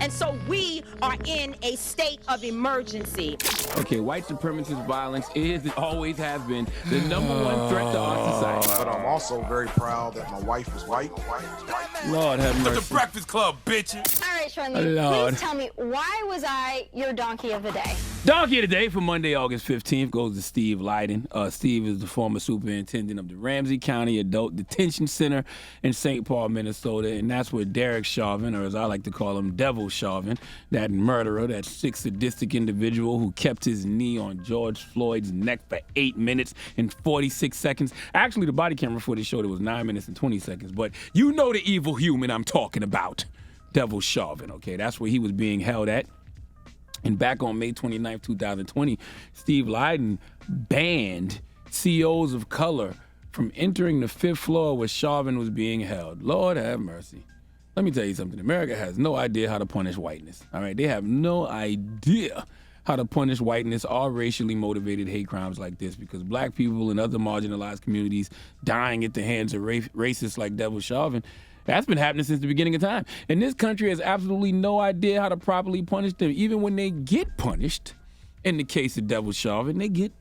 And so we are in a state of emergency. Okay, white supremacist violence is, always has been, the number one threat to our society. But I'm also very proud that my wife is white. Lord have mercy. It's the Breakfast Club, bitches. All right, Charlamagne, Lord. please tell me, why was I your donkey of the day? Donkey of the day for Monday, August 15th goes to Steve Leiden. Steve is the former superintendent of the Ramsey County Adult Detention Center in St. Paul, Minnesota, and that's where Derek Chauvin, or as I like to call him, Devil Chauvin, that murderer, that sick, sadistic individual who kept his knee on George Floyd's neck for 8 minutes and 46 seconds. Actually, the body camera footage showed it was 9 minutes and 20 seconds, but you know the evil human I'm talking about. Devil Chauvin, okay? That's where he was being held at. And back on May 29, 2020, Steve Leiden banned COs of color from entering the 5th floor where Chauvin was being held. Lord have mercy. Let me tell you something. America has no idea how to punish whiteness, all right? They have no idea how to punish whiteness or racially motivated hate crimes like this, because black people and other marginalized communities dying at the hands of racists like Devil Chauvin, that's been happening since the beginning of time. And this country has absolutely no idea how to properly punish them. Even when they get punished, in the case of Devil Chauvin, they get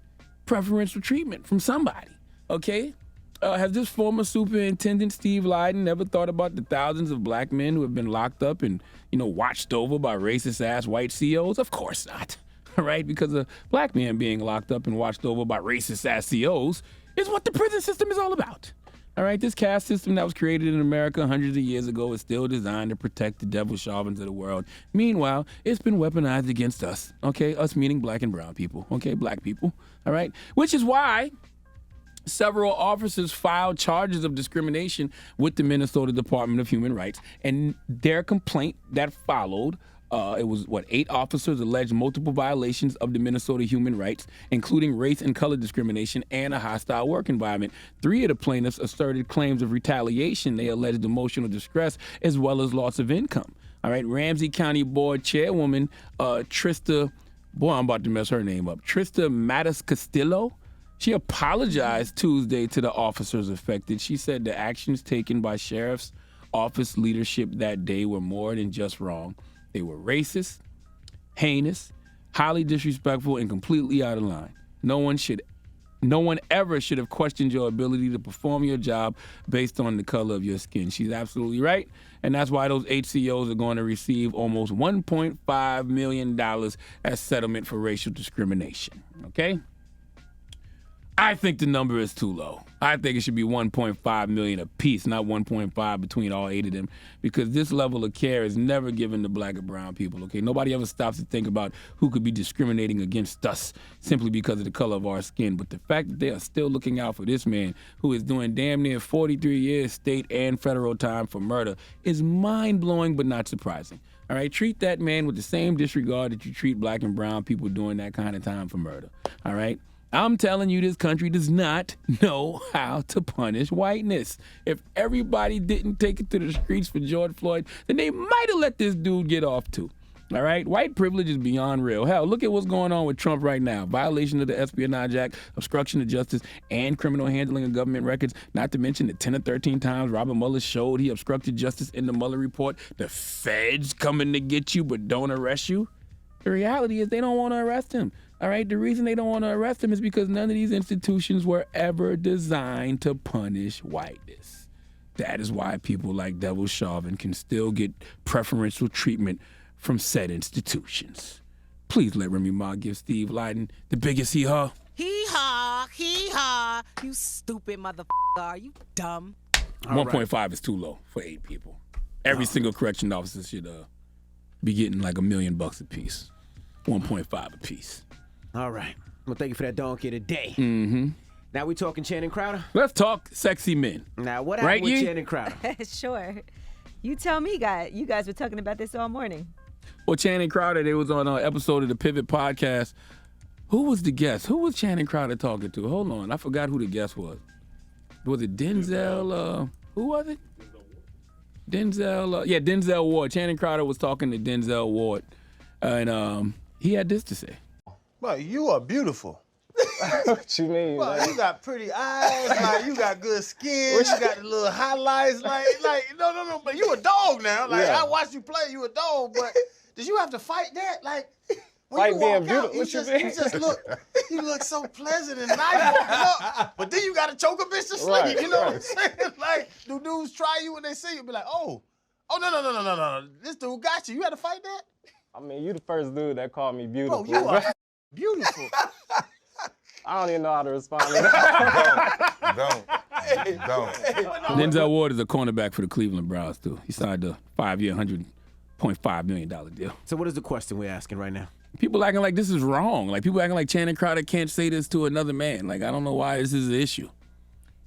preferential treatment from somebody, okay? Has this former superintendent, Steve Leiden, never thought about the thousands of black men who have been locked up and, watched over by racist-ass white COs? Of course not, all right? Because a black man being locked up and watched over by racist-ass COs is what the prison system is all about. All right, this caste system that was created in America hundreds of years ago is still designed to protect the Devil Chauvins of the world. Meanwhile, it's been weaponized against us, okay? Us meaning black and brown people, okay? Black people, all right? Which is why several officers filed charges of discrimination with the Minnesota Department of Human Rights. And their complaint that followed, it was 8 officers alleged multiple violations of the Minnesota human rights, including race and color discrimination and a hostile work environment. 3 of the plaintiffs asserted claims of retaliation. They alleged emotional distress as well as loss of income. All right, Ramsey County Board Chairwoman Trista, I'm about to mess her name up, Trista Mattis Castillo, she apologized Tuesday to the officers affected. She said the actions taken by Sheriff's Office leadership that day were more than just wrong. They were racist, heinous, highly disrespectful, and completely out of line. No one ever should have questioned your ability to perform your job based on the color of your skin. She's absolutely right, and that's why those HCOs are going to receive almost $1.5 million as settlement for racial discrimination, okay? I think the number is too low. I think it should be 1.5 million apiece, not 1.5 between all 8 of them, because this level of care is never given to black or brown people, okay? Nobody ever stops to think about who could be discriminating against us simply because of the color of our skin. But the fact that they are still looking out for this man who is doing damn near 43 years state and federal time for murder is mind-blowing but not surprising. All right, treat that man with the same disregard that you treat black and brown people doing that kind of time for murder, all right? I'm telling you, this country does not know how to punish whiteness. If everybody didn't take it to the streets for George Floyd, then they might have let this dude get off too. All right? White privilege is beyond real. Hell, look at what's going on with Trump right now. Violation of the Espionage Act, obstruction of justice, and criminal handling of government records. Not to mention the 10 or 13 times Robert Mueller showed he obstructed justice in the Mueller report. The feds coming to get you but don't arrest you. The reality is they don't want to arrest him. All right, the reason they don't want to arrest him is because none of these institutions were ever designed to punish whiteness. That is why people like Devil Chauvin can still get preferential treatment from said institutions. Please let Remy Ma give Steve Leiden the biggest hee-haw. Hee-haw, hee-haw. You stupid motherfucker. Are you dumb? 1.5 is too low for 8 people. Every single correction officer should be getting like $1 million a piece. 1.5 a piece. All right. Well, thank you for that donkey today. Mm-hmm. Now we talking Channing Crowder? Let's talk sexy men. Now, what happened with Channing Crowder? Sure. You tell me, guys. You guys were talking about this all morning. Well, Channing Crowder, they was on an episode of the Pivot podcast. Who was the guest? Who was Channing Crowder talking to? Hold on. I forgot who the guest was. Was it Denzel? Who was it? Denzel Ward. Channing Crowder was talking to Denzel Ward. And he had this to say. Well, you are beautiful. What you mean? Well, man? you got pretty eyes, like you got good skin, you got the little highlights, like no, but you a dog now. Like Yeah. I watched you play, you a dog, but did you have to fight that? Like when Fight you being walk beautiful? out, you What you just mean? you look so pleasant and nice walking up, but then you gotta choke a bitch to sleep. Right, You know what I'm right. saying? Like, do dudes try you when they see you? Be like, oh no, this dude got you. You had to fight that, I mean, you the first dude that called me beautiful. bro. You are beautiful. I don't even know how to respond to that. Don't. Denzel Ward is a cornerback for the Cleveland Browns, too. He signed a 5-year, $100.5 million deal. So what is the question we're asking right now? People acting like this is wrong. Like, people acting like Channing Crowder can't say this to another man. Like, I don't know why this is an issue.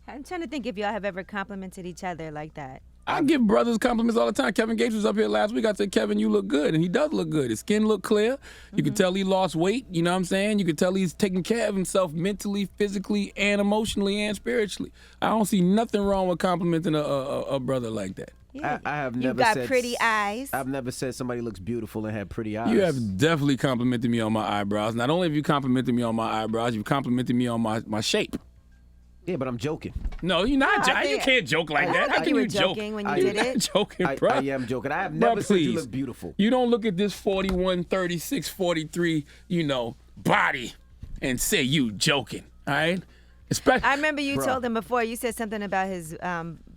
I'm trying to think if y'all have ever complimented each other like that. I give brothers compliments all the time. Kevin Gates was up here last week. I said, Kevin, you look good. And he does look good. His skin look clear. You can tell he lost weight. You know what I'm saying? You can tell he's taking care of himself mentally, physically, and emotionally, and spiritually. I don't see nothing wrong with complimenting a brother like that. Yeah. I have You never got said pretty eyes. I've never said somebody looks beautiful and had pretty eyes. You have definitely complimented me on my eyebrows. Not only have you complimented me on my eyebrows, you've complimented me on my shape. Yeah, but I'm joking. No, you're not. No, I You think- can't joke like I that. think How can you were you joke? joking when you I- did You're it. not joking, bro. I am joking. I have Bro, never said you please. look beautiful. You don't look at this 41, 36, 43, body and say you joking, all right? Especially. I remember you Bruh. told him before. You said something about his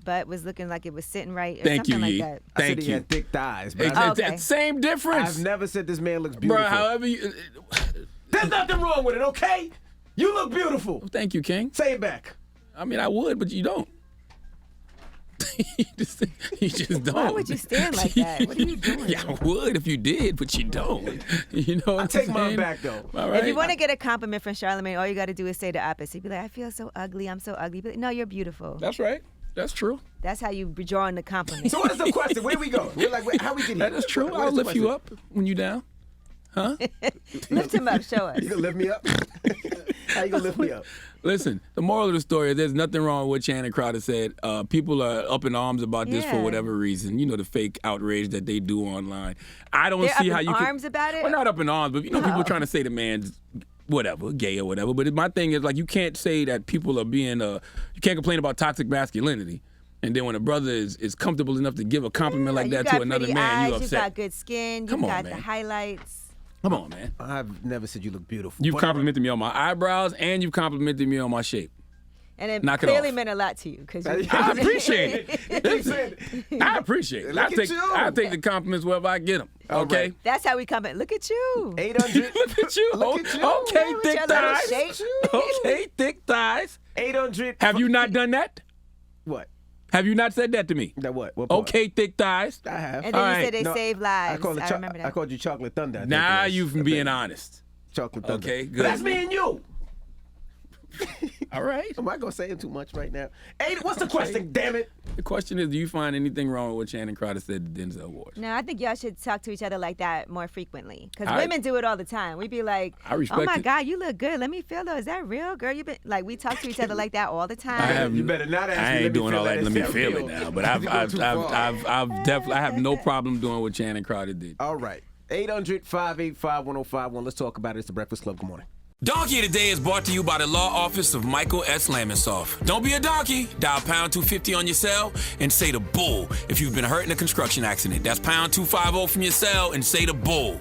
butt was looking like it was sitting right or Thank you, something Yee. like that. I said Thank he you. had thick thighs, but It's okay. same difference. I've never said this man looks beautiful. Bro, however you. There's nothing wrong with it, okay? You look beautiful. Thank you, King. Say it back. I mean, I would, but you don't. you just don't. Why would you stand like that? What are you doing? Yeah, I would if you did, but you don't. You know what I I'm take saying? mine back, though. All right. If you want to get a compliment from Charlamagne, all you got to do is say the opposite. Be like, I feel so ugly. I'm so ugly. But no, you're beautiful. That's right. That's true. That's how you be drawing the compliment. So what is the question? Where do we go? We're like, how we get here? That is true. What I'll is the lift you question? up when you down. Huh? Lift him up. Show us. You gonna lift me up? How you gonna lift me up? Listen, the moral of the story is there's nothing wrong with what Channing Crowder said. People are up in arms about this for Yeah. whatever reason. You know, the fake outrage that they do online. I don't They're see up how in you arms can, about it? Well, not up in arms, but people trying to say the man's whatever, gay or whatever. But my thing is, like, you can't say that people are being, you can't complain about toxic masculinity. And then when a brother is comfortable enough to give a compliment like You that got to another pretty man, eyes, you You upset. got good skin. You Come on, got the man. highlights. Come on, man. I've never said you look beautiful. You've But- complimented me on my eyebrows and you've complimented me on my shape. And it Knock it clearly off. meant a lot to you. Cause I appreciate it. Listen, I appreciate it. Look at you. I'll take the compliments wherever I get them. Okay? right. That's how we comment. Look at you. 800. Look at you. Look at you. Okay, Yeah, with thick your little thighs. shape. Okay, thick thighs. 800. Have you not done that? What? Have you not said that to me? That what? What part? Okay, thick thighs. I have. And then All you right. said they No, save lives. I, called it remember that. I called you Chocolate Thunder. I think Now it was. you've been being honest. Chocolate Thunder. Okay, good. That's me and you. All right. Am I gonna say it too much right now? Hey, what's the question? Damn it! The question is, do you find anything wrong with what Channing Crowder said to Denzel Ward? No, I think y'all should talk to each other like that more frequently. Because I- women do it all the time. We be like, I respect oh my it. God, you look good. Let me feel though. Is that real, girl? You been like we talk to each other like that all the time. You better not ask I me, ain't let me doing feel all that that. Let me it's feel real. it now. But You go too far. I've definitely, I have no problem doing what Channing Crowder did. All right. 800-585-1051. Let's talk about it. It's the Breakfast Club. Good morning. Donkey of the Day is brought to you by the law office of Michael S. Lamonsoff. Don't be a donkey. Dial pound 250 on your cell and say the bull if you've been hurt in a construction accident. That's pound 250 from your cell and say the bull.